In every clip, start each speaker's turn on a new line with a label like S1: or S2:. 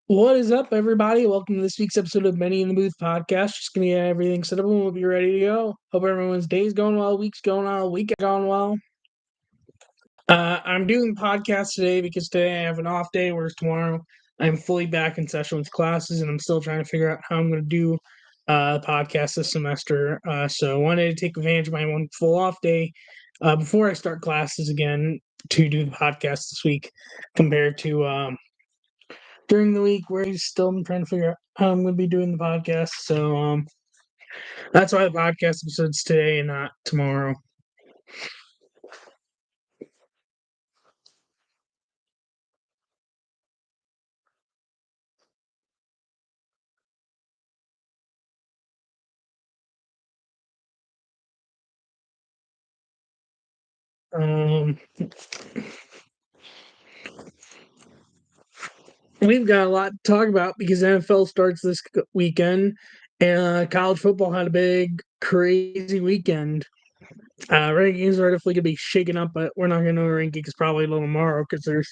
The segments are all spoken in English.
S1: What is up, everybody? Welcome to this week's episode of Benny in the Booth podcast. Just gonna get everything set up and we'll be ready to go. Hope everyone's day's going well, week's going well, weekend going well. I'm doing the podcast today because today I have an off day, whereas tomorrow I'm fully back in session with classes, and I'm still trying to figure out how I'm going to do the podcast this semester. So I wanted to take advantage of my one full off day before I start classes again to do the podcast this week, compared to during the week where he's still trying to figure out how I'm going to be doing the podcast. So that's why the podcast episode's today and not tomorrow. Um, we've got a lot to talk about because NFL starts this weekend, and college football had a big, crazy weekend. Rankings are definitely going to be shaken up, but we're not going to know rankings probably till tomorrow because there's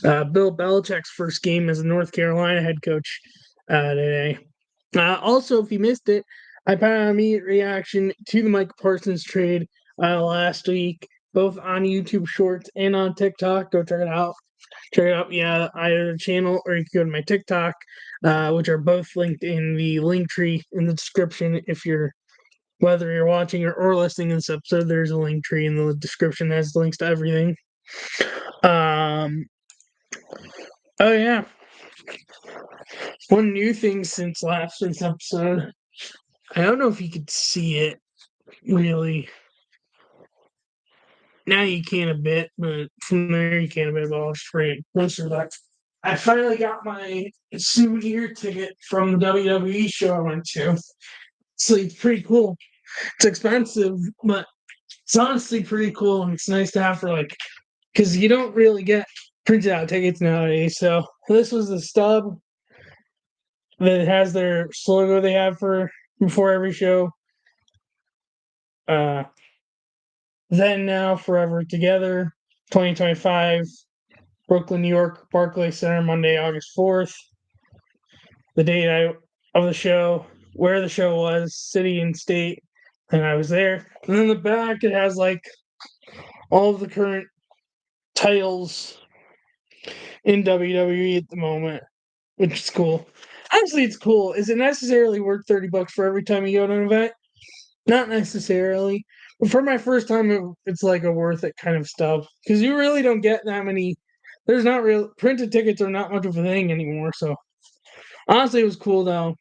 S1: Bill Belichick's first game as a North Carolina head coach today. Also, if you missed it, I put out an immediate reaction to the Micah Parsons trade last week, both on YouTube Shorts and on TikTok. Go check it out. Check it out, yeah, either the channel or you can go to my TikTok, which are both linked in the link tree in the description. Whether you're watching or listening to this episode, there's a link tree in the description that has links to everything. Um, oh yeah, one new thing since last week's episode. I don't know if you could see it really. Now you can a bit, but from there you can a bit. But I'll just bring it closer back. I finally got my souvenir ticket from the WWE show I went to. So it's pretty cool. It's expensive, but it's honestly pretty cool, and it's nice to have for because you don't really get printed out tickets nowadays. So this was the stub that has their logo they have for before every show. Uh, then now forever together, 2025, Brooklyn, New York, Barclays Center, Monday, August 4th. The date of the show, where the show was, city and state, and I was there. And then the back, it has all of the current titles in WWE at the moment, which is cool. Honestly, it's cool. Is it necessarily worth $30 for every time you go to an event? Not necessarily. But for my first time, it's like a worth it kind of stuff because you really don't get that many. There's not real printed tickets are not much of a thing anymore. So honestly, it was cool though,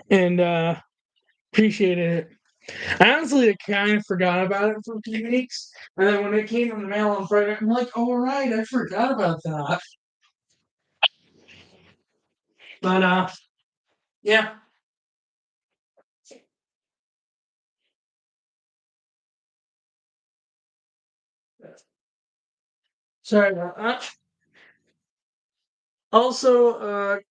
S1: and appreciated it. I honestly kind of forgot about it for a few weeks, and then when it came in the mail on Friday, I'm like, "Oh right, I forgot about that." But yeah. Sorry about that. Also,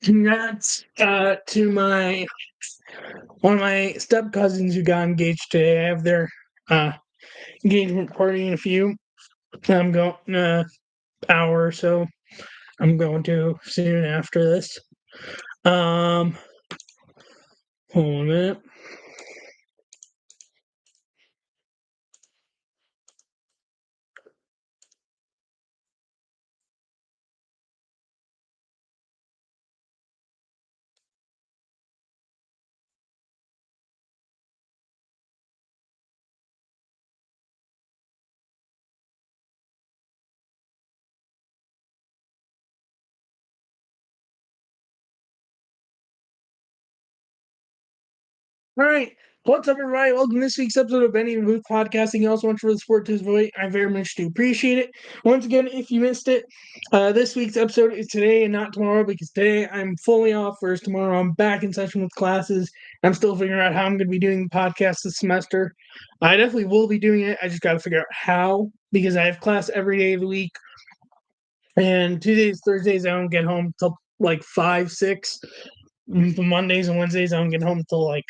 S1: congrats to my one of my step cousins who got engaged today. I have their uh, engagement party in a few. I'm going hour or so. I'm going to soon after this. Um, hold on a minute. All right. What's up, everybody? Welcome to this week's episode of Benny and Booth Podcasting. You also want for the sport to his voice. I very much do appreciate it. Once again, if you missed it, this week's episode is today and not tomorrow because today I'm fully off, whereas tomorrow I'm back in session with classes. I'm still figuring out how I'm going to be doing the podcast this semester. I definitely will be doing it. I just got to figure out how because I have class every day of the week. And Tuesdays, Thursdays, I don't get home till like 5, 6. Mondays and Wednesdays, I don't get home till like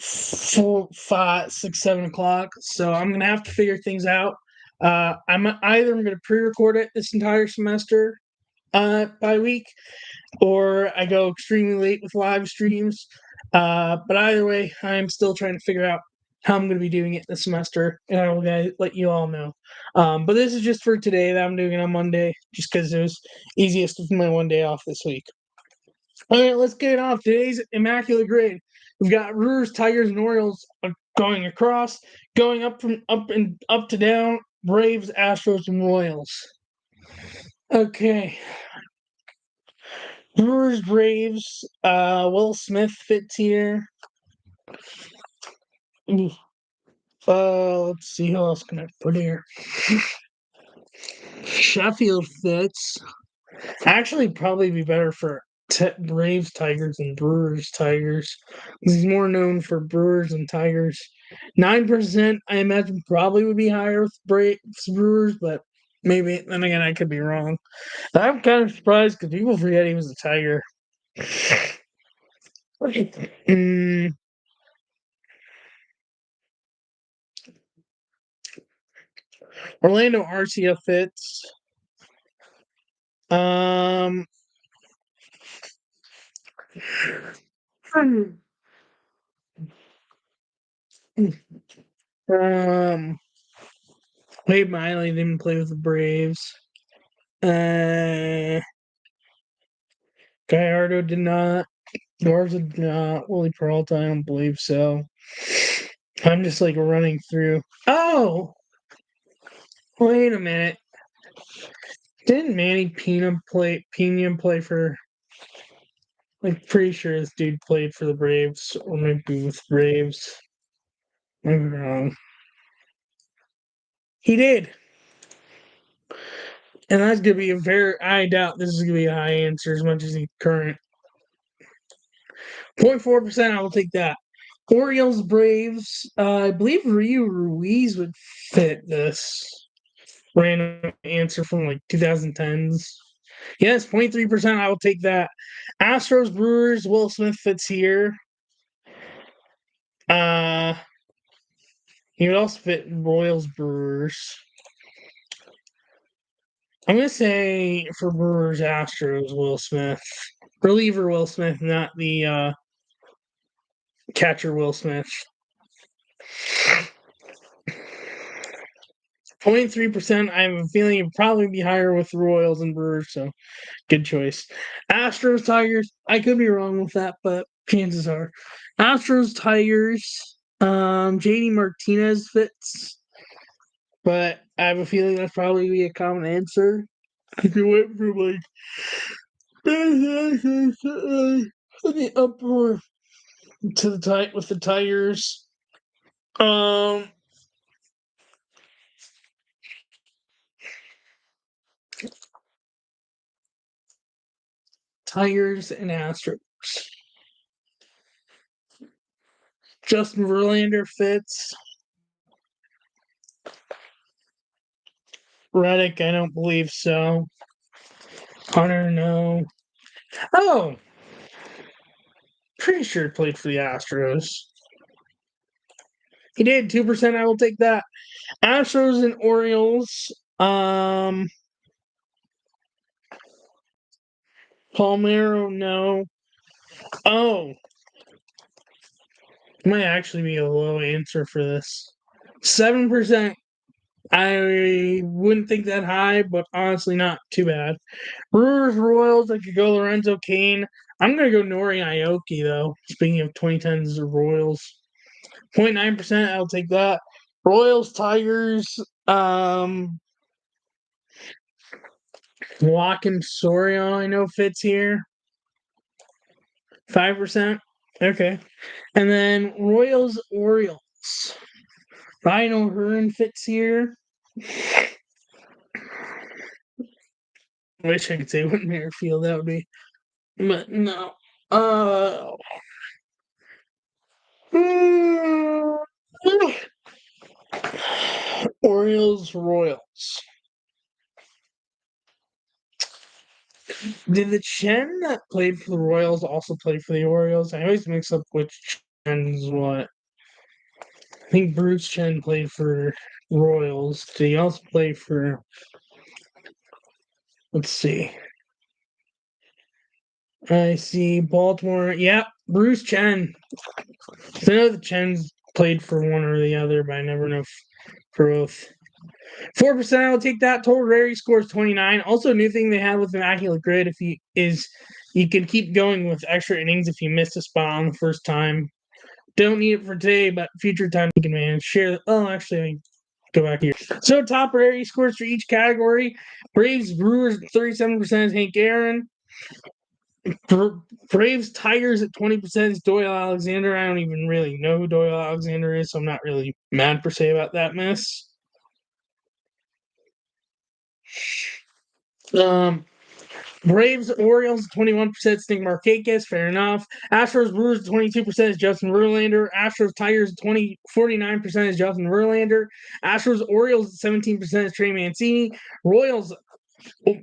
S1: 4, 5, 6, 7 o'clock. So I'm gonna have to figure things out. I'm either going to pre-record it this entire semester by week, or I go extremely late with live streams. But either way, I'm still trying to figure out how I'm going to be doing it this semester, and I will let you all know. But this is just for today that I'm doing it on Monday, just because it was easiest with my one day off this week. All right, let's get it off. Today's immaculate grade. We've got Brewers, Tigers, and Orioles going across, going up to down. Braves, Astros, and Royals. Okay. Brewers, Braves. Will Smith fits here. Let's see, who else can I put here? Sheffield fits. Actually, probably be better for Braves, Tigers, and Brewers, Tigers. He's more known for Brewers and Tigers. 9%, I imagine, probably would be higher with Braves, Brewers, but maybe. Then again, I could be wrong. I'm kind of surprised because people forget he was a Tiger. Orlando Arcia fits. Wade Miley didn't play with the Braves. Gallardo did not. Garza did not. Willie Peralta, I don't believe so. I'm just like running through. Oh! Wait a minute. Didn't Manny Pena play for, like, pretty sure this dude played for the Braves, or maybe with Braves. Maybe wrong. He did. And that's gonna be I doubt this is gonna be a high answer as much as the current. 0.4%, I will take that. Orioles, Braves. I believe Ryu Ruiz would fit this random answer from like 2010s. Yes, 0.3%, I will take that. Astros, Brewers, Will Smith fits here. He would also fit Royals, Brewers. I'm gonna say for Brewers, Astros, Will Smith. Reliever Will Smith, not the catcher Will Smith. 0.3%. I have a feeling it'd probably be higher with Royals and Brewers, so good choice. Astros, Tigers. I could be wrong with that, but chances are. Astros, Tigers. JD Martinez fits, but I have a feeling that's probably be a common answer. If you went from like the upper to the tight with the Tigers. Tigers and Astros. Justin Verlander fits. Reddick, I don't believe so. Hunter, no. Oh! Pretty sure he played for the Astros. He did, 2%, I will take that. Astros and Orioles. Palmeiro, no. Oh! Might actually be a low answer for this. 7%. I wouldn't think that high, but honestly not too bad. Brewers, Royals, I could go Lorenzo Cain. I'm going to go Nori Aoki, though. Speaking of 2010s Royals. 0.9%, I'll take that. Royals, Tigers, Joaquin Soria, I know fits here. 5%. Okay. And then Royals, Orioles. Rhino Hearn fits here. I wish I could say what Merrifield that would be. But no. Orioles, Royals. Did the Chen that played for the Royals also play for the Orioles? I always mix up which Chen is what. I think Bruce Chen played for Royals. Did he also play for? Let's see. I see Baltimore. Yeah, Bruce Chen. So I know the Chens played for one or the other, but I never know for both. 4%, I'll take that. Total rarity scores 29. Also, a new thing they had with Immaculate Grid is you can keep going with extra innings if you missed a spot on the first time. Don't need it for today, but future time you can manage. Share. Oh, actually, I go back here. So top rarity scores for each category. Braves, Brewers, 37% is Hank Aaron. Braves, Tigers at 20% is Doyle Alexander. I don't even really know who Doyle Alexander is, so I'm not really mad per se about that miss. Braves, Orioles, 21% Stink Markakis, fair enough. Astros, Brewers, 22% is Justin Verlander. Astros, Tigers, 49% is Justin Verlander. Astros, Orioles, 17% is Trey Mancini. Royals,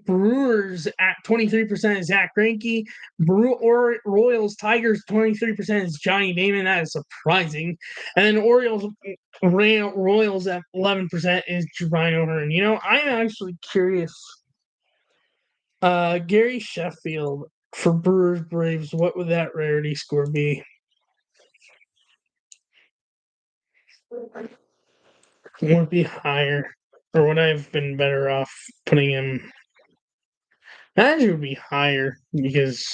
S1: Brewers at 23% is Zach Greinke. Royals, Tigers, 23% is Johnny Damon. That is surprising. And then Royals at 11% is Ryan O'Hearn. You know, I'm actually curious. Gary Sheffield for Brewers Braves, what would that rarity score be? Would it be higher? Or would I have been better off putting him? I imagine it would be higher because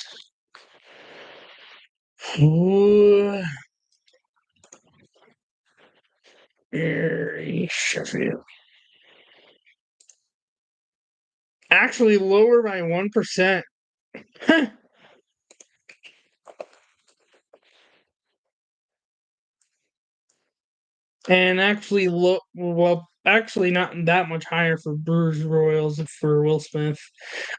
S1: Gary Sheffield. Actually lower by 1%. And actually actually not that much higher for Brewers Royals for Will Smith.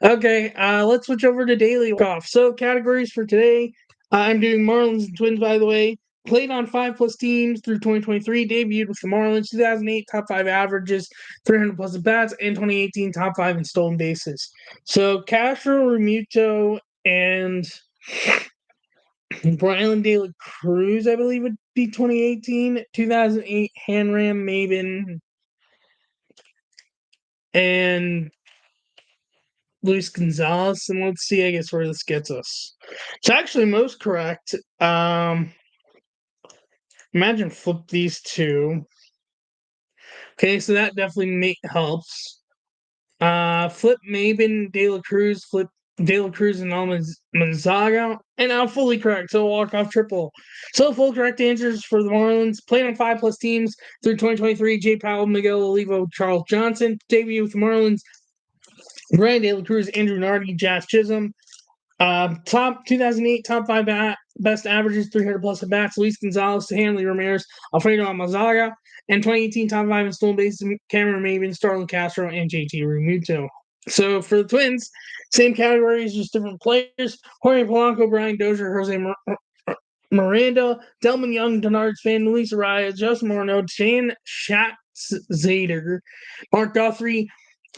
S1: Okay, let's switch over to Daily Walkoff. So categories for today. I'm doing Marlins and Twins, by the way. Played on 5+ teams through 2023. Debuted with the Marlins. 2008 top 5 averages, 300+ at bats, and 2018 top 5 in stolen bases. So Castro, Remuto, and Brian De La Cruz, I believe, would be 2018. 2008 Hanram Maben and Luis Gonzalez. And let's see, I guess, where this gets us. It's actually most correct. Imagine flip these two. Okay, so that definitely helps. Flip Maben, De La Cruz, flip De La Cruz and Almanzaga, and now fully correct. So walk-off triple. So full correct answers for the Marlins. Played on 5+ teams through 2023. Jay Powell, Miguel Olivo, Charles Johnson. Debut with the Marlins. Brian De La Cruz, Andrew Nardi, Jazz Chisholm. Top 2008 top 5 best averages, 300+ at bats. Luis Gonzalez, Hanley Ramirez, Alfredo Almazaga, and 2018 top 5 in stolen bases. Cameron Maben, Starlin Castro, and JT Realmuto. So for the Twins, same categories, just different players. Jorge Polanco, Brian Dozier, Jose Miranda, Delman Young, Denard Span, Luis Arias, Justin Morneau, Dan Schatzzader, Mark Guthrie,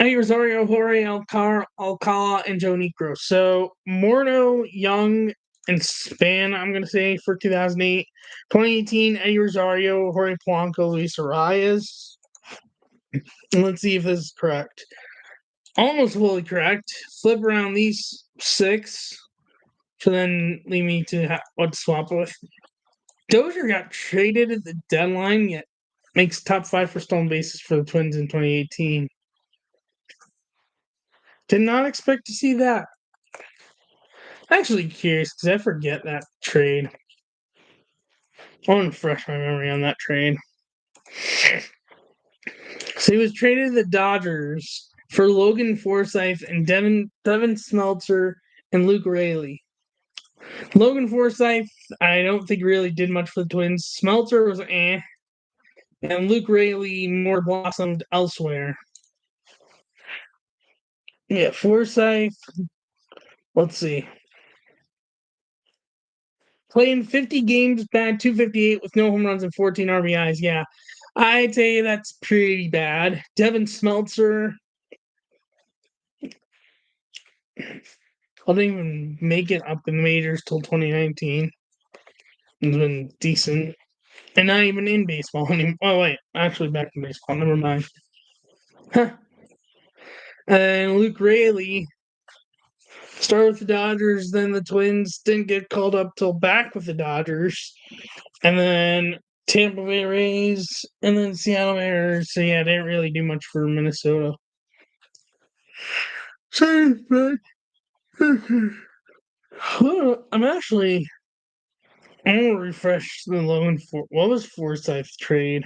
S1: Eddie Rosario, Jorge Alcala, and Joe Negro. So Morneau, Young, and Span, I'm going to say, for 2008. 2018, Eddie Rosario, Jorge Polanco, Luis Arias. And let's see if this is correct. Almost fully correct. Flip around these 6 to then lead me to what to swap with. Dozier got traded at the deadline, yet makes top 5 for stolen bases for the Twins in 2018. Did not expect to see that. I'm actually curious because I forget that trade. I want to refresh my memory on that trade. So he was traded to the Dodgers for Logan Forsythe and Devin Smeltzer and Luke Raley. Logan Forsythe, I don't think really did much for the Twins. Smeltzer was and Luke Raley more blossomed elsewhere. Yeah, Forsythe, let's see. Playing 50 games, batted 258 with no home runs and 14 RBIs. Yeah, I'd say that's pretty bad. Devin Smeltzer, I didn't even make it up in the majors till 2019. It's been decent. And not even in baseball anymore. Oh, wait. Actually, back in baseball. Never mind. Huh. And Luke Raley started with the Dodgers, then the Twins, didn't get called up till back with the Dodgers. And then Tampa Bay Rays, and then Seattle Mariners. So, yeah, didn't really do much for Minnesota. Sorry, but I'm going to refresh the loan for what was Forsyth's trade?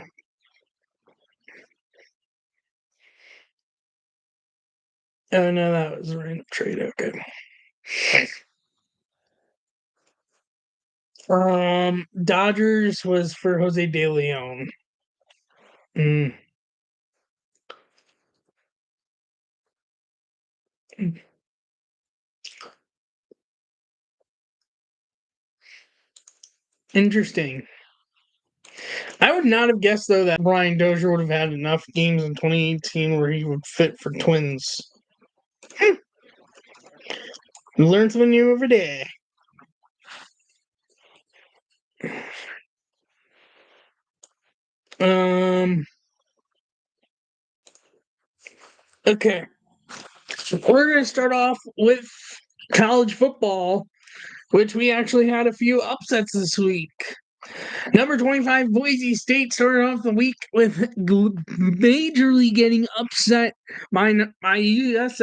S1: Oh, no, that was a random trade. Okay. Dodgers was for Jose De Leon. Mm. Interesting. I would not have guessed though that Brian Dozier would have had enough games in 2018 where he would fit for Twins. You learn something new every day. Okay. We're gonna start off with college football, which we actually had a few upsets this week. Number 25, Boise State started off the week with majorly getting upset by USF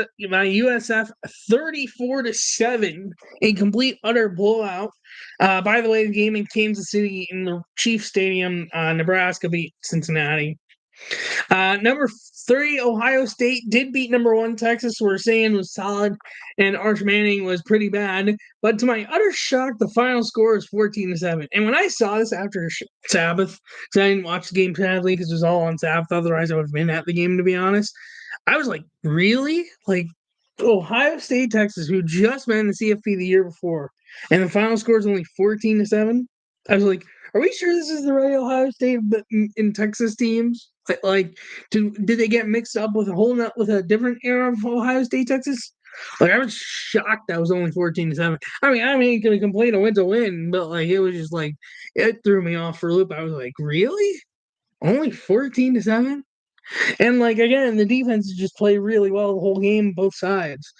S1: 34-7, a complete utter blowout. By the way, the game in Kansas City in the Chiefs Stadium, Nebraska beat Cincinnati. Number 3, Ohio State did beat number 1 Texas, where Sand was solid and Arch Manning was pretty bad. But to my utter shock, the final score is 14-7. And when I saw this after Sabbath, because I didn't watch the game sadly because it was all on Sabbath, otherwise I would have been at the game, to be honest. I was like, really? Like, Ohio State, Texas, who just been in the CFP the year before, and the final score is only 14-7? I was like, are we sure this is the right Ohio State in Texas teams? Like, did they get mixed up with a different era of Ohio State, Texas? Like, I was shocked that was only 14-7. I mean, I ain't gonna complain a win to win, but like, it was just like it threw me off for a loop. I was like, really? Only 14-7? And like again, the defense just played really well the whole game, both sides.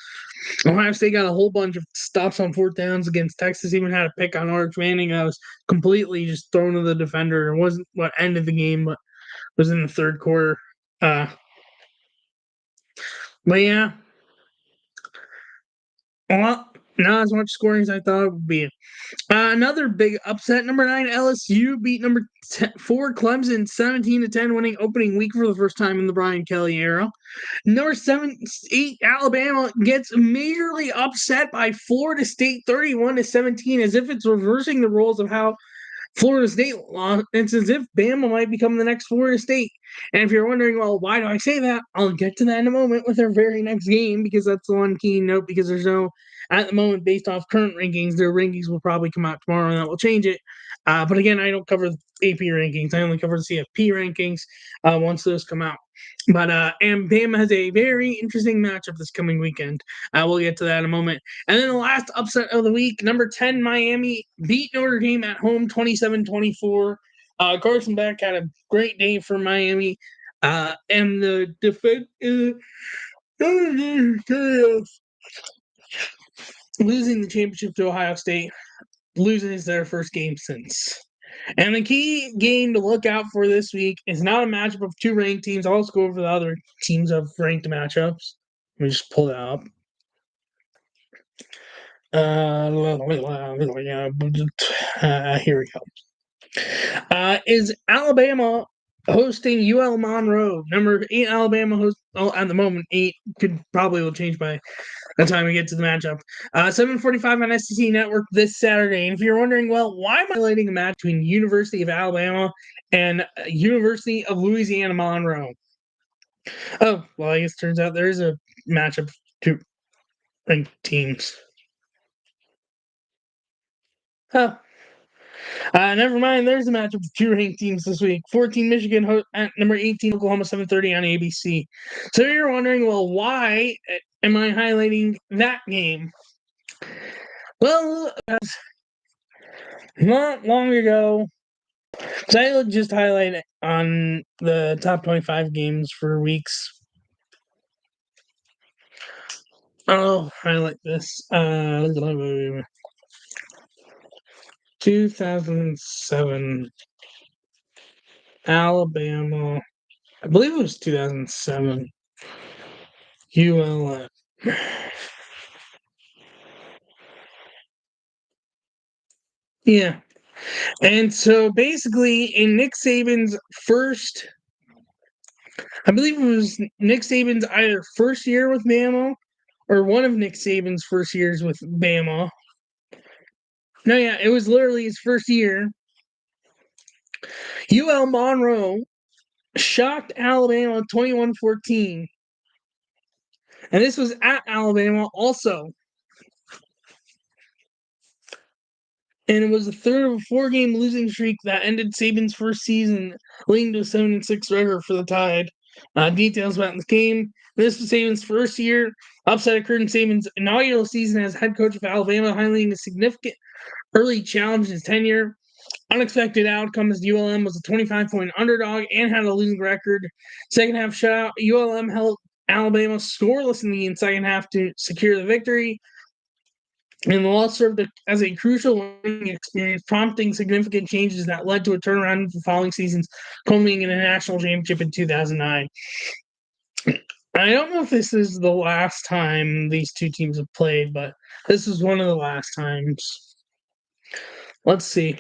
S1: Ohio State got a whole bunch of stops on 4th downs against Texas. Even had a pick on Arch Manning. I was completely just thrown to the defender. It wasn't what ended the game, but was in the 3rd quarter. But yeah, well, not as much scoring as I thought it would be. Another big upset. Number 9 LSU beat number 4 Clemson 17-10, winning opening week for the first time in the Brian Kelly era. Number 8 Alabama gets majorly upset by Florida State 31-17, as if it's reversing the roles of how Florida State lost. It's as if Bama might become the next Florida State. And if you're wondering, well, why do I say that? I'll get to that in a moment with their very next game, because that's the one key note, because there's no, at the moment, based off current rankings, their rankings will probably come out tomorrow and that will change it. But again, I don't cover AP rankings. I only cover the CFP rankings once those come out. But and Bama has a very interesting matchup this coming weekend. We'll get to that in a moment. And then the last upset of the week, number 10 Miami beat Notre Dame at home 27-24. Carson Beck had a great day for Miami. And the defense losing the championship to Ohio State, loses their first game since. And the key game to look out for this week is not a matchup of 2 ranked teams. I'll just go over the other teams of ranked matchups. Let me just pull that up. Here we go. Is Alabama hosting UL Monroe? Number 8 Alabama hosts, at the moment 8, will change by the time we get to the matchup. 7:45 on SEC Network this Saturday. And if you're wondering, well, why am I highlighting a match between University of Alabama and University of Louisiana Monroe? Oh, well, I guess it turns out there is a matchup of 2 ranked teams. Huh. Never mind. There's a matchup of 2 ranked teams this week. 14 Michigan at number 18 Oklahoma 7:30 on ABC. So you're wondering, well, why am I highlighting that game? Well, not long ago, So I just highlight on the top 25 games for weeks. I'll highlight this. 2007 Alabama. I believe it was 2007 ULM. Yeah. And so basically, in Nick Saban's first, I believe it was Nick Saban's either first year with Bama or one of Nick Saban's first years with Bama. No, yeah, it was literally his first year. UL Monroe shocked Alabama 21-14. And this was at Alabama also. And it was the third of a four-game losing streak that ended Saban's first season, leading to a 7-6 record for the Tide. Details about this game. This was Saban's first year. Upset occurred in Saban's inaugural season as head coach of Alabama, highlighting a significant early challenge in his tenure. Unexpected outcome as ULM was a 25-point underdog and had a losing record. Second half shutout. ULM held Alabama scoreless in the second half to secure the victory. And the loss served as a crucial learning experience, prompting significant changes that led to a turnaround in the following seasons, culminating in a national championship in 2009. I don't know if this is the last time these two teams have played, but this is one of the last times. Let's see.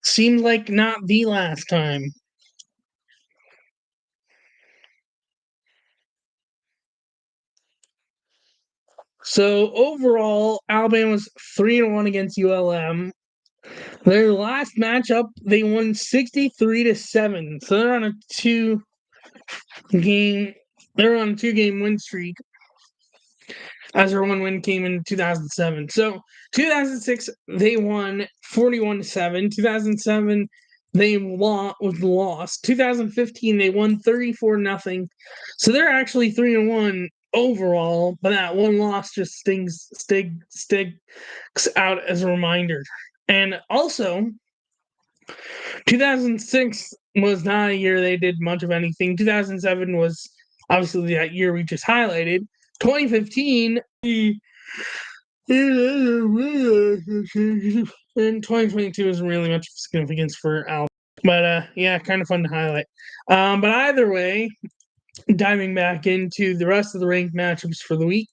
S1: Seems like not the last time. So overall, Alabama's 3-1 against ULM. Their last matchup, they won 63-7. So they're on a two-game win streak. As their one win came in 2007. So 2006 they won 41-7. 2007 they lost. 2015 they won 34-0. So they're actually 3-1 overall, but that one loss just sticks out as a reminder. And also, 2006 was not a year they did much of anything. 2007 was obviously that year we just highlighted. 2015, and 2022 isn't really much significance for Al. But yeah, kind of fun to highlight. But either way, diving back into the rest of the ranked matchups for the week.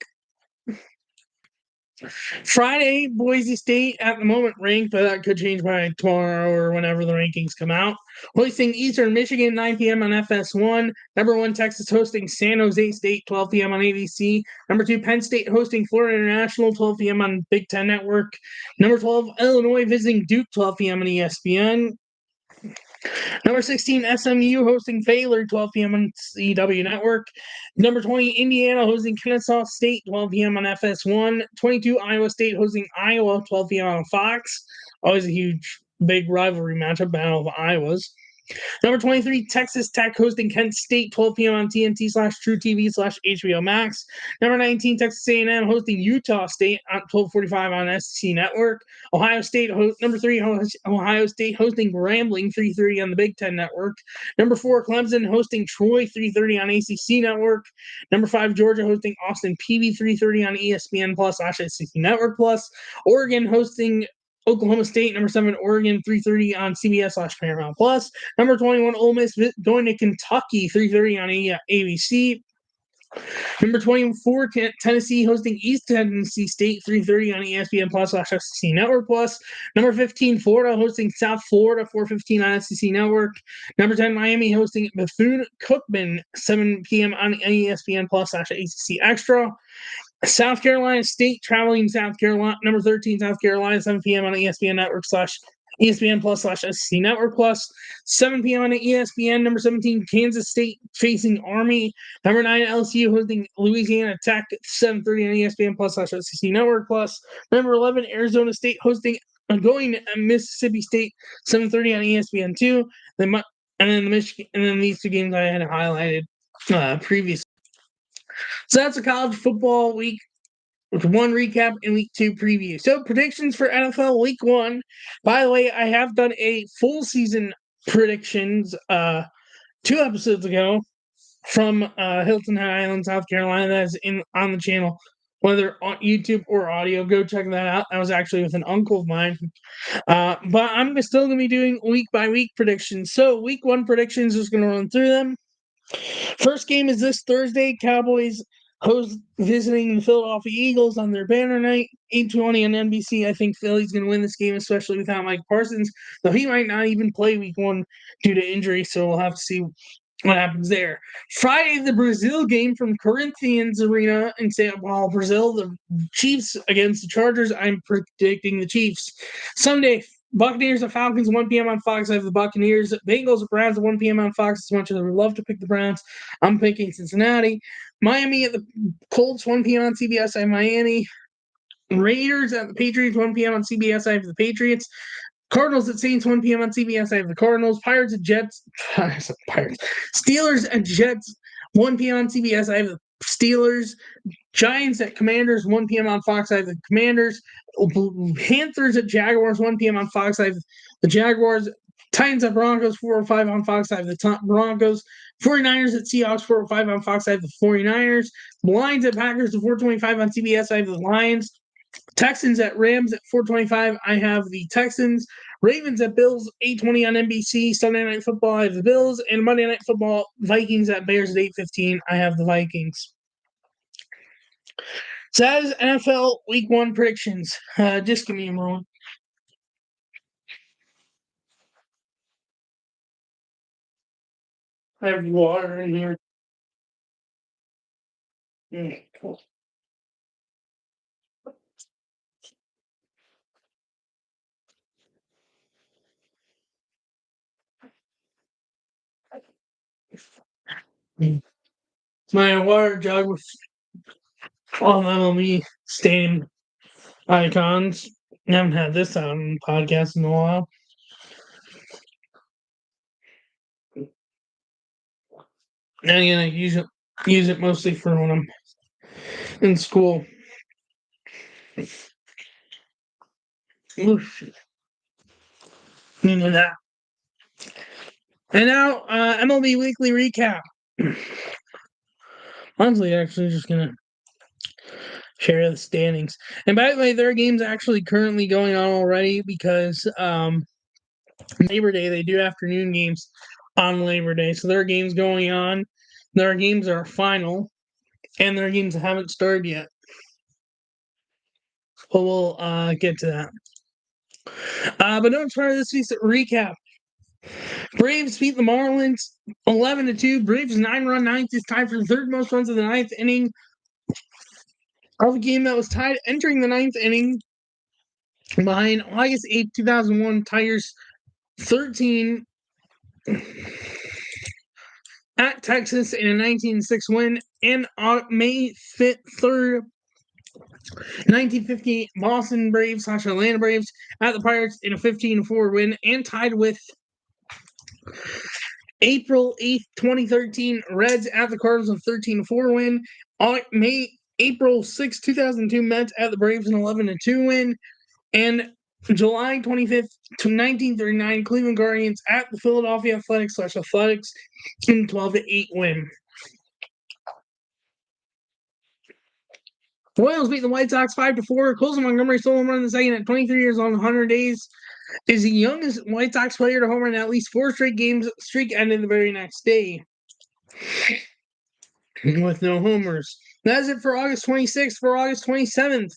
S1: Friday, Boise State at the moment ranked, but that could change by tomorrow or whenever the rankings come out. Hosting Eastern Michigan, 9 p.m. on FS1. Number 1, Texas hosting San Jose State, 12 p.m. on ABC. Number 2, Penn State hosting Florida International, 12 p.m. on Big Ten Network. Number 12, Illinois visiting Duke, 12 p.m. on ESPN. Number 16, SMU hosting Baylor, 12 p.m. on CW Network. Number 20, Indiana hosting Kennesaw State, 12 p.m. on FS1. 22, Iowa State hosting Iowa, 12 p.m. on Fox. Always a huge, big rivalry matchup, Battle of Iowas. Number 23, Texas Tech hosting Kent State, 12 p.m. on TNT/TrueTV/HBO Max. Number 19, Texas A&M hosting Utah State at 12:45 on SEC Network. Number 3, Ohio State hosting Grambling, 3:30 on the Big Ten Network. Number 4, Clemson hosting Troy, 3:30 on ACC Network. Number 5, Georgia hosting Austin Peay, 3:30 on ESPN Plus/SEC Network Plus. Oregon hosting Oklahoma State. Number 7, Oregon, 3:30 on CBS/Paramount Plus. Number 21, Ole Miss going to Kentucky, 3:30 on ABC. Number 24, Tennessee hosting East Tennessee State, 3:30 on ESPN Plus/SEC Network Plus. Number 15, Florida hosting South Florida, 4:15 on SEC Network. Number 10, Miami hosting Bethune-Cookman, 7 p.m. on ESPN Plus/ACC Extra. South Carolina State traveling South Carolina. Number 13, South Carolina, 7 p.m. on ESPN Network ESPN Plus/SEC Network Plus. 7 p.m. on ESPN. Number 17, Kansas State facing Army. Number 9, LSU hosting Louisiana Tech, 7:30 on ESPN Plus/SEC Network Plus. Number 11, Arizona State going to Mississippi State, 7:30 on ESPN2. And then these two games I had highlighted previously. So that's a college football week Week 1 recap and Week 2 preview. So predictions for NFL Week 1. By the way, I have done a full season predictions 2 episodes ago from Hilton Head Island, South Carolina. That is on the channel, whether on YouTube or audio. Go check that out. That was actually with an uncle of mine. But I'm still going to be doing week by week predictions. So Week 1 predictions, just going to run through them. First game is this Thursday. Cowboys visiting the Philadelphia Eagles on their banner night, 8:20 on NBC. I think Philly's going to win this game, especially without Mike Parsons, though he might not even play Week 1 due to injury, so we'll have to see what happens there. Friday, the Brazil game from Corinthians Arena in Sao Paulo, Brazil. The Chiefs against the Chargers. I'm predicting the Chiefs. Sunday, Buccaneers and Falcons, 1 p.m. on Fox. I have the Buccaneers. Bengals and Browns at 1 p.m. on Fox. As much as I would love to pick the Browns, I'm picking Cincinnati. Miami at the Colts, 1 p.m. on CBS. I have Miami. Raiders at the Patriots, 1 p.m. on CBS. I have the Patriots. Cardinals at Saints, 1 p.m. on CBS. I have the Cardinals. Pirates at Jets. Pirates. Steelers at Jets, 1 p.m. on CBS. I have the Steelers. Giants at Commanders, 1 p.m. on Fox. I have the Commanders. Panthers at Jaguars, 1 p.m. on Fox. I have the Jaguars. Titans at Broncos, 4:05 on Fox. I have the Broncos. 49ers at Seahawks, 4:05 on Fox. I have the 49ers. Lions at Packers at 4:25 on CBS. I have the Lions. Texans at Rams at 4:25. I have the Texans. Ravens at Bills, 8:20 on NBC. Sunday Night Football, I have the Bills. And Monday Night Football, Vikings at Bears at 8:15. I have the Vikings. So that is NFL Week 1 predictions. Just give me a moment. I have water in here. Cool. My water jug with all MLB stadium icons. I haven't had this on the podcast in a while. And again, I use it mostly for when I'm in school. Oof. Into that. And now, MLB Weekly Recap. Honestly, actually, just gonna share the standings. And by the way, there are games actually currently going on already because Labor Day, they do afternoon games on Labor Day. So there are games going on. There are games that are final, and there are games that haven't started yet. But we'll get to that. But no, as far as this week's recap, Braves beat the Marlins 11-2. Braves 9-run ninth is tied for the third most runs in the ninth inning of a game that was tied entering the ninth inning behind August 8, 2001 Tigers 13 at Texas in a 19-6 win, and May 3rd, 1950 Boston Braves / Atlanta Braves at the Pirates in a 15-4 win, and tied with April 8th, 2013 Reds at the Cardinals in a 13-4 win. April 6, 2002 Mets at the Braves in 11-2 win, and July 25th to 1939 Cleveland Guardians at the Philadelphia Athletics / Athletics in 12-8 win. Royals beat the White Sox 5-4. Colson Montgomery stole a home run in the second at 23 years old, 100 days. Is the youngest White Sox player to home run at least 4 straight games. Streak ended the very next day with no homers. That's it for August 26th. For August 27th,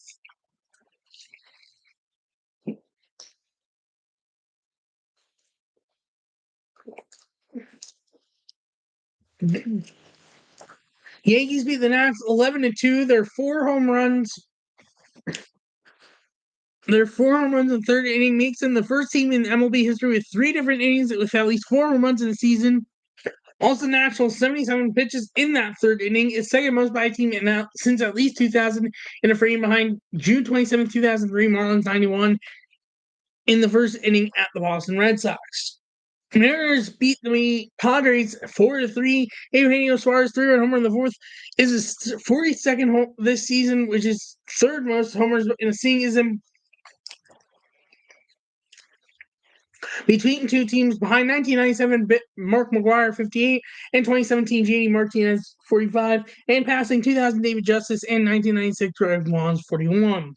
S1: Yankees beat the Nats 11-2. Their 4 home runs in the third inning makes them the first team in MLB history with 3 different innings with at least 4 home runs in the season. Also, Nationals 77 pitches in that third inning is second most by a team since at least 2000, in a frame behind June 27, 2003 Marlins 91 in the first inning at the Boston Red Sox. Mariners beat the Padres 4-3. Eugenio Suarez 3-run homer in the fourth is his 42nd home this season, which is third most homers in a season between two teams. Behind 1997 Mark McGwire 58 and 2017 JD Martinez 45, and passing 2000 David Justice and 1996 Prev 41.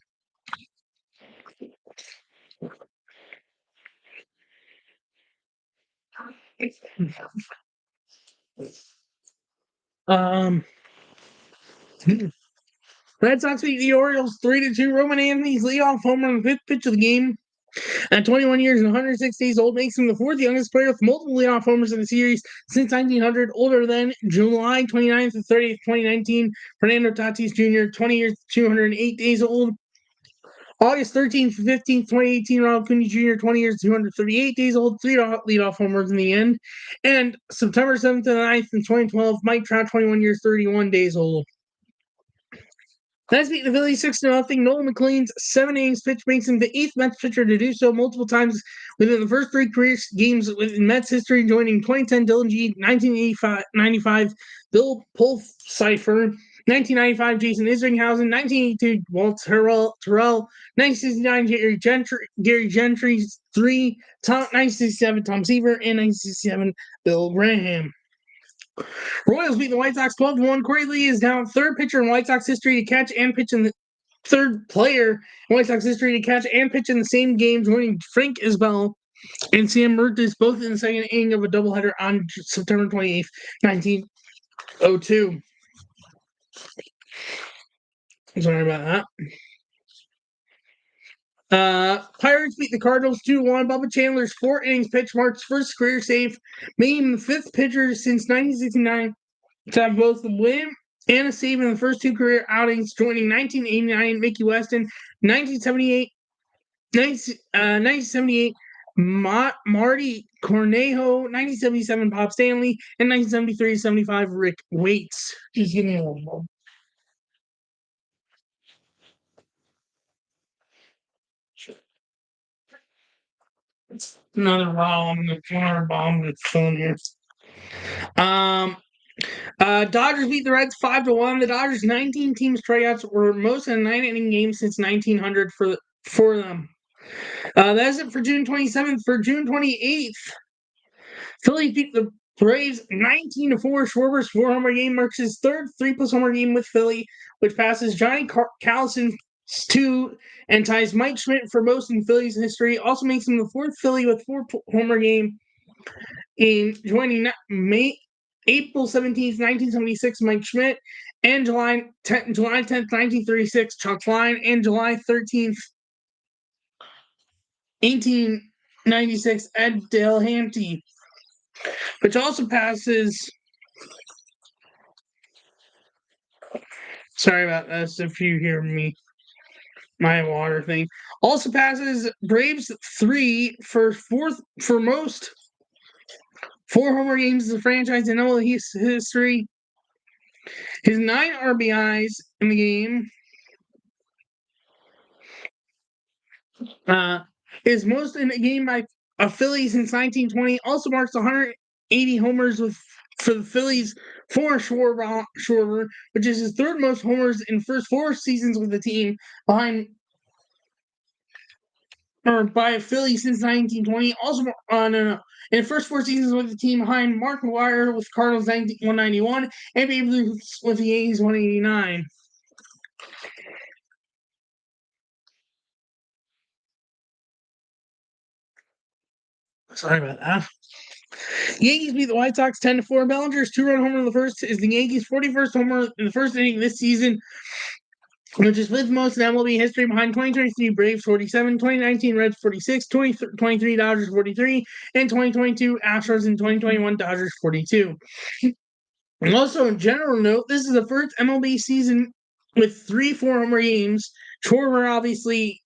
S1: Red Sox beat the Orioles 3-2. Roman Anthony's leadoff homer on the fifth pitch of the game. At 21 years and 106 days old, makes him the fourth youngest player with multiple leadoff homers in the series since 1900, older than July 29th and 30th, 2019. Fernando Tatis Jr., 20 years, 208 days old. August 13th, 15th, 2018, Ronald Acuna Jr., 20 years, 238 days old, three leadoff homers in the end. And September 7th and 9th in 2012, Mike Trout, 21 years, 31 days old. Let's beat the Phillies 6-0. Nolan McLean's 7 innings pitch makes him the eighth Mets pitcher to do so multiple times within the first three career games within Mets history, joining 2010 Dylan G, 1995 Bill Pulsipher, 1995 Jason Isringhausen, 1982 Walt Terrell, 1969 Gary Gentry 3, 1967 Tom Seaver, and 1967 Bill Graham. Royals beat the White Sox 12-1. Corey Lee is now third pitcher in White Sox history to catch and pitch in the third player in White Sox history to catch and pitch in the same game, joining Frank Isbell and Sam Mertes both in the second inning of a doubleheader on September 28th, 1902. Sorry about that. Pirates beat the Cardinals 2-1. Bubba Chandler's 4 innings pitch marks first career save, making him the fifth pitcher since 1969 to have both the win and a save in the first two career outings, joining 1989 Mickey Weston, 1978 Marty Cornejo, 1977 Bob Stanley, and 1973-75 Rick Waits. Just give me a little moment. Another wow on the corner bomb that's filling here. Dodgers beat the Reds 5-1. The Dodgers' 19-team strikeouts were most in a 9-inning game since 1900 for them. That's it for June 27th. For June 28th, Philly beat the Braves 19-4. Schwarber's 4-homer game marks his third 3+ homer game with Philly, which passes Johnny Carlson's 2 and ties Mike Schmidt for most in Philly's history. Also makes him the fourth Philly with 4-homer game in joining April 17th, 1976, Mike Schmidt, and July 10th, 1936, Chuck Klein, and July 13th, 1896, Ed Delahanty, which also passes. Sorry about this if you hear me. My water thing. Also passes Braves 3 for most 4-homer games as a franchise in MLB history. His 9 RBIs in the game is most in a game by a Philly since 1920. Also marks 180 homers for the Phillies for Schwarber, which is his third most homers in first 4 seasons with the team, by a Philly since 1920. Also, in the first 4 seasons with the team, behind Mark McGwire with Cardinals 191 and Babe Ruth with the Yankees 189. Sorry about that. Yankees beat the White Sox 10-4. Bellinger's 2-run homer in the first is the Yankees' 41st homer in the first inning this season, which is fifth most in MLB history, behind 2023 Braves 47, 2019 Reds 46, 2023 Dodgers 43, and 2022 Astros and 2021 Dodgers 42. And also, in general note, this is the first MLB season with 3 4-homer games. Schwarber, obviously,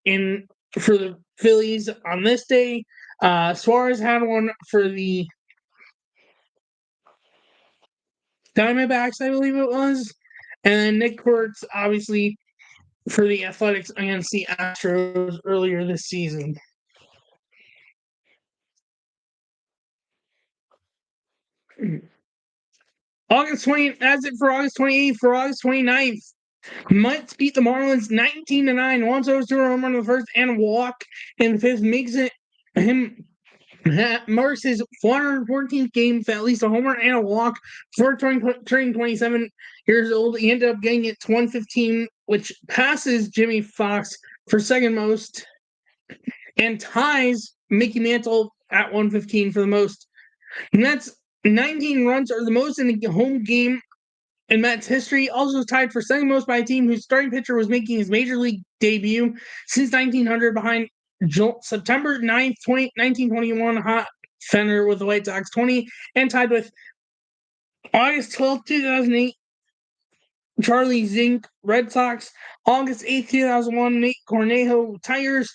S1: for the Phillies on this day. Suarez had one for the Diamondbacks, I believe it was. And then Nick Kurtz, obviously, for the Athletics against the Astros earlier this season. August 20th, that's it for August 28th. For August 29th, Mets beat the Marlins 19-9. Juan Soto's 2 home run in the first and a walk in the fifth makes it him marks his 414th game with at least a homer and a walk before turning 27 years old. He ended up getting it to 115, which passes Jimmy Fox for second most and ties Mickey Mantle at 115 for the most. And that's 19 runs are the most in a home game in Mets history. Also tied for second most by a team whose starting pitcher was making his major league debut since 1900 behind September 9th, 1921, Hot Fenner with the White Sox 20, and tied with August 12th, 2008, Charlie Zink, Red Sox, August 8th, 2001, Nate Cornejo, Tigers,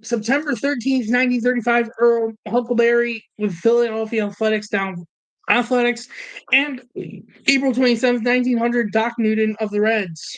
S1: September 13th, 1935, Earl Huckleberry with Philadelphia Athletics, and April 27th, 1900, Doc Newton of the Reds.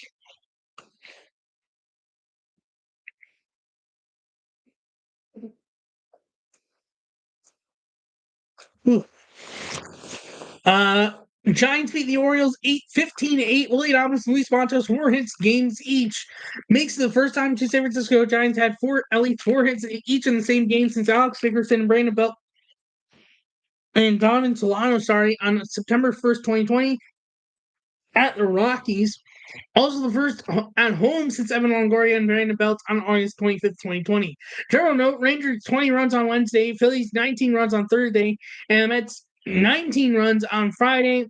S1: Giants beat the Orioles 15-8. Willie Adames and Luis Matos 4 hits games each. Makes it the first time two San Francisco Giants had at least 4 hits each in the same game since Alex Dickerson and Brandon Belt and Donovan Solano, on September 1st, 2020 at the Rockies. Also the first at home since Evan Longoria and Brandon Belt on August 25th, 2020. General note, Rangers 20 runs on Wednesday, Phillies 19 runs on Thursday, and Mets 19 runs on Friday.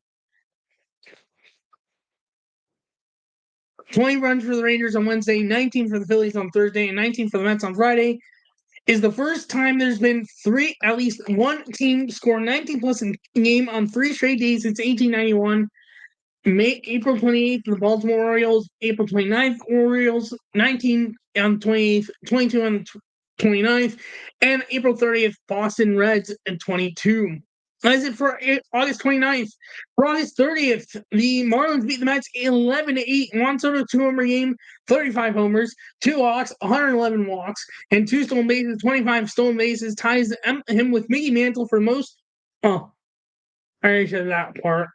S1: 20 runs for the Rangers on Wednesday, 19 for the Phillies on Thursday, and 19 for the Mets on Friday. Is the first time there's been at least one team score 19 plus in game on 3 straight days since 1891. April 28th, the Baltimore Orioles, April 29th, Orioles, 19 on 28th, 22 on 29th, and April 30th, Boston Reds at 22. As it for August 29th. For August 30th, the Marlins beat the Mets 11-8. Juan Soto 2-homer game, 35 homers, 2 walks, 111 walks, and 2 stolen bases, 25 stolen bases, ties him with Mickey Mantle for most. Oh, I already said that part.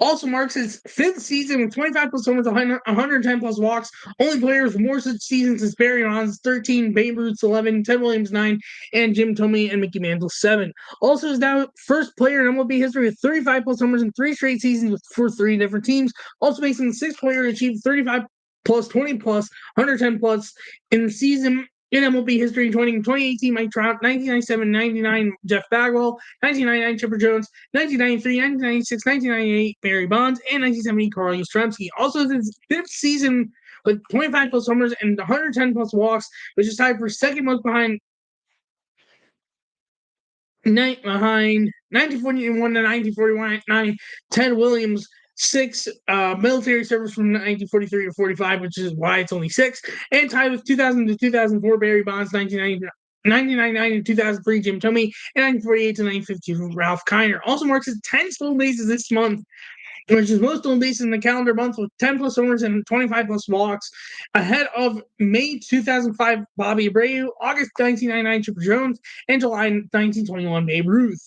S1: Also marks his 5th season with 25 plus homers, 110 plus walks. Only player with more such seasons since Barry Bonds 13, Babe Ruth 11, Ted Williams 9, and Jim Thome and Mickey Mantle 7. Also is now first player in MLB history with 35 plus homers in 3 straight seasons for 3 different teams. Also makes him the 6th player to achieve 35 plus, 20 plus, 110 plus in the season in MLB history, joining 2018 Mike Trout, 1997-99 Jeff Bagwell, 1999 Chipper Jones, 1993, 1996, 1998 Barry Bonds, and 1970 Carl Yastrzemski. Also, his 5th season with 25 plus homers and 110 plus walks, which is tied for second most behind 1941 to 1949 Ted Williams. 6 military service from 1943 to 45, which is why it's only 6, and tied with 2000 to 2004 Barry Bonds, 1999 to 2003 Jim Thome, and 1948 to 1952 Ralph Kiner. Also marks his 10 stolen bases this month, which is most stolen bases in the calendar month with 10 plus homers and 25 plus walks, ahead of May 2005 Bobby Abreu, August 1999 Chipper Jones, and July 1921 Babe Ruth.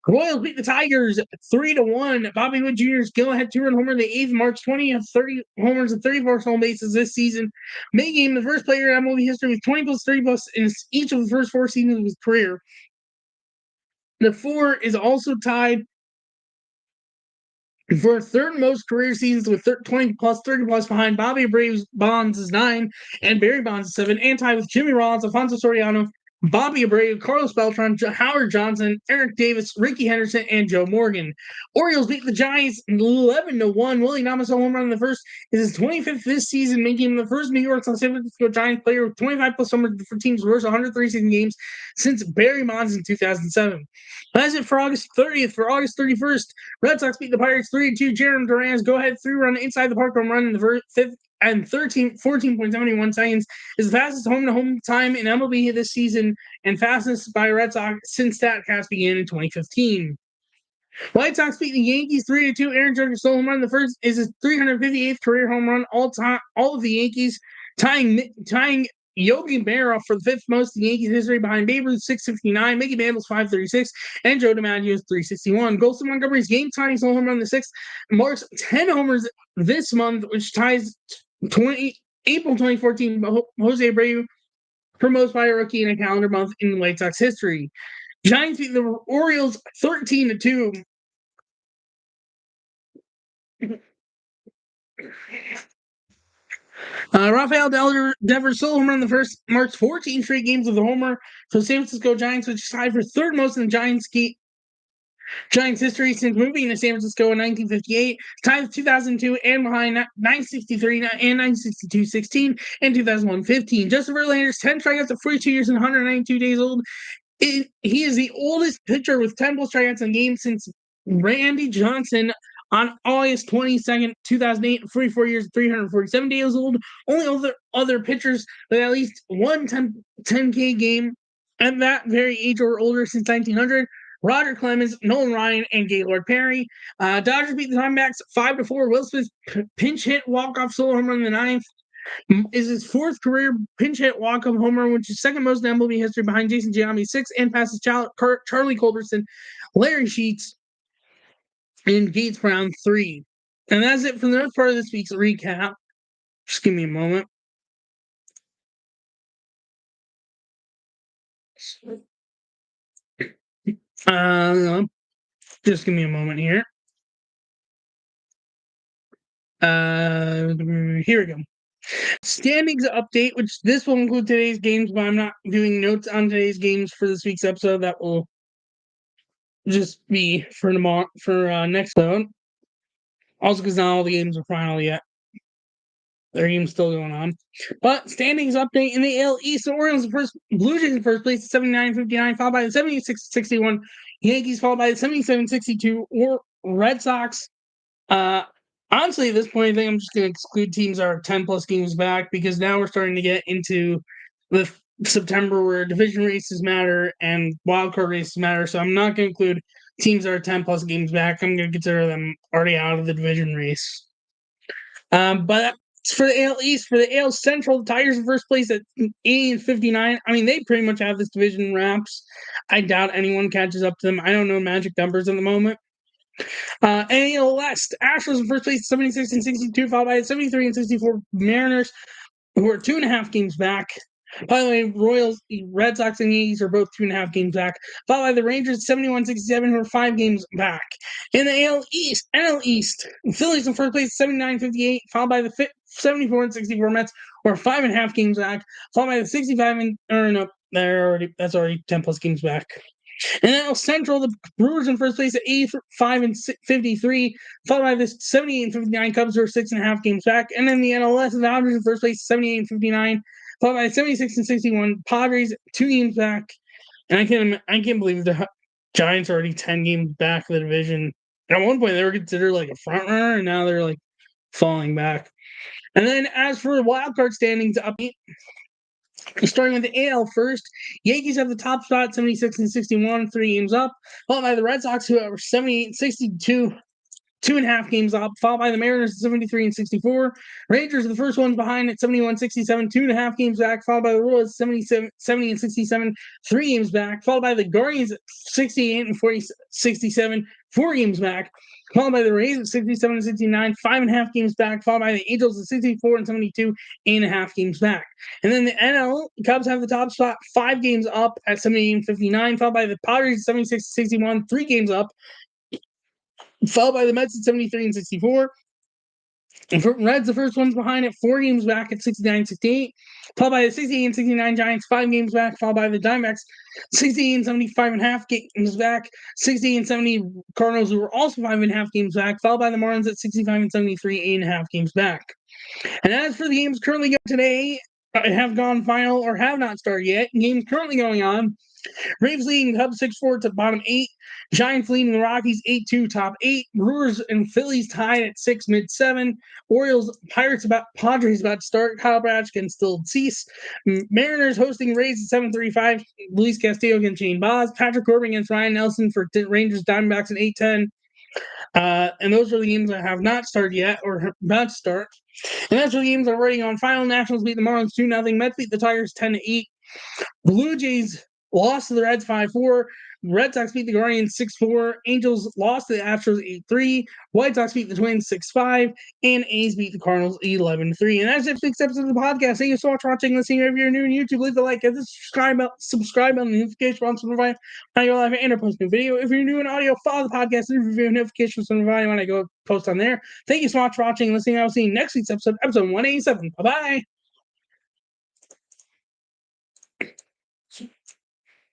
S1: Royals beat the Tigers 3-1. Bobby Witt Jr.'s go-ahead 2-run homer in the 8th, marks 20 of 30 homers and 34 stolen bases this season, making him the first player in MLB history with 20 plus, 30 plus in each of the first 4 seasons of his career. The 4 is also tied for third most career seasons with 20 plus, 30 plus behind Bobby Abreu Bonds is 9 and Barry Bonds is 7, and tied with Jimmy Rollins, Alfonso Soriano, Bobby Abreu, Carlos Beltran, Howard Johnson, Eric Davis, Ricky Henderson, and Joe Morgan. Orioles beat the Giants 11-1. Willie Adames home run in the first is his 25th this season, making him the first New York San Francisco Giants player with 25 plus homers for teams' worst 103 season games since Barry Bonds in 2007. That's it for August 30th. For August 31st, Red Sox beat the Pirates 3-2. Jaron Duran's go-ahead 3-run inside the park home run in the 5th and 14.71 seconds is the fastest home-to-home time in MLB this season and fastest by Red Sox since StatCast began in 2015. White Sox beat the Yankees 3-2. Aaron Judge's solo home run in the first is his 358th career home run all of the Yankees, tying Yogi Berra for the fifth most in Yankees history behind Babe Ruth 659, Mickey Mantle's 536, and Joe DiMaggio's 361. Golson Montgomery's game-tying solo home run in the sixth marks 10 homers this month, which ties April 2014 Jose Abreu for most by a rookie in a calendar month in White Sox history. Giants beat the Orioles 13-2. Rafael Devers solo home run in the first marks 14 straight games of the homer for the San Francisco Giants, which is tied for third most in the Giants history since moving to San Francisco in 1958, tied with 2002 and behind 963 and 962-16 and 2001-15. Justin Verlander's 10 strikeouts at 42 years and 192 days old. He is the oldest pitcher with 10 plus strikeouts in games since Randy Johnson on August 22nd, 2008, 44 years, 347 days old. Only other pitchers with at least one 10K game at that very age or older since 1900. Roger Clemens, Nolan Ryan, and Gaylord Perry. Dodgers beat the Diamondbacks 5-4. Will Smith pinch hit walk-off solo home run in the ninth. Is his fourth career pinch hit walk-off homer, which is second most in MLB history behind Jason Giambi's 6, and passes Charlie Culberson, Larry Sheets, and Gates Brown 3. And that's it for the first part of this week's recap. Just give me a moment. Just give me a moment here. Here we go. Standings update, which this will include today's games, but I'm not doing notes on today's games for this week's episode. That will just be for tomorrow, for next episode. Also, because not all the games are final yet. Their game's still going on. But standings update in the AL East, the Orioles Blue Jays in first place, 79-59, followed by the 76-61 Yankees, followed by the 77-62 or Red Sox. Honestly, at this point, I think I'm just going to exclude teams that are 10 plus games back, because now we're starting to get into the September where division races matter and wildcard races matter. So I'm not going to include teams that are 10 plus games back. I'm going to consider them already out of the division race. But for the AL East, for the AL Central, the Tigers in first place at 80-59. I mean, they pretty much have this division wraps. I doubt anyone catches up to them. I don't know magic numbers at the moment. AL West, Astros in first place, 76-62, followed by 73-64 Mariners, who are 2.5 games back. By the way, Royals, Red Sox, and Yankees are both 2.5 games back. Followed by the Rangers, 71-67, who are 5 games back. In the NL East, Phillies in first place, 79-58, followed by the 74-64 Mets, who are 5.5 games back. Followed by the 65 that's already 10 plus games back. And now Central, the Brewers in first place at 85-53, followed by the 78-59 Cubs, who are 6.5 games back. And then the NLS, the Dodgers in first place, 78-59, followed by the 76-61 Padres, 2 games back. And I can't believe the Giants are already 10 games back of the division. And at one point, they were considered like a front runner, and now they're like falling back. And then as for the wildcard standings update, starting with the AL first, Yankees have the top spot, 76-61, 3 games up, followed by the Red Sox, who are 78-62, 2.5 games up, followed by the Mariners at 73-64. Rangers are the first ones behind at 71-67, 2.5 games back, followed by the Royals 70-67, 3 games back, followed by the Guardians at 68-67, 4 games back, followed by the Rays at 67-69, 5.5 games back, followed by the Angels at 64-72, 8.5 games back. And then the NL Cubs have the top spot, 5 games up at 78-59, followed by the Padres at 76-61, 3 games up, followed by the Mets at 73-64. And for Reds, the first one's behind at 4 games back at 69-68, followed by the 68-69 Giants, 5 games back, followed by the Diamondbacks, 68-70, 5.5 games back, 68-70 Cardinals, who were also 5.5 games back, followed by the Marlins at 65-73, 8.5 games back. And as for the games currently going today, have gone final or have not started yet, games currently going on, Braves leading Cubs 6-4 to bottom 8. Giants leading the Rockies 8-2 top 8. Brewers and Phillies tied at 6 mid 7. Orioles, Padres about to start. Kyle Bradish against still Cease. Mariners hosting Rays at 7-35. Luis Castillo against Shane Baz. Patrick Corbin against Ryan Nelson for Rangers Diamondbacks at 8-10. And those are the games that have not started yet or are about to start. And that's the games that are waiting on final. Nationals beat the Marlins 2-0. Mets beat the Tigers 10-8. Blue Jays lost to the Reds 5-4. Red Sox beat the Guardians 6-4. Angels lost to the Astros 8-3. White Sox beat the Twins 6-5. And A's beat the Cardinals 11-3. And that's it for this episode of the podcast. Thank you so much for watching, listening. If you're new on YouTube, leave the like, hit the subscribe button, the notification button to provide when I go live and I post a new video. If you're new in audio, follow the podcast and review notifications to provide when I go post on there. Thank you so much for watching, listening. I'll see you next week's episode 187. Bye-bye.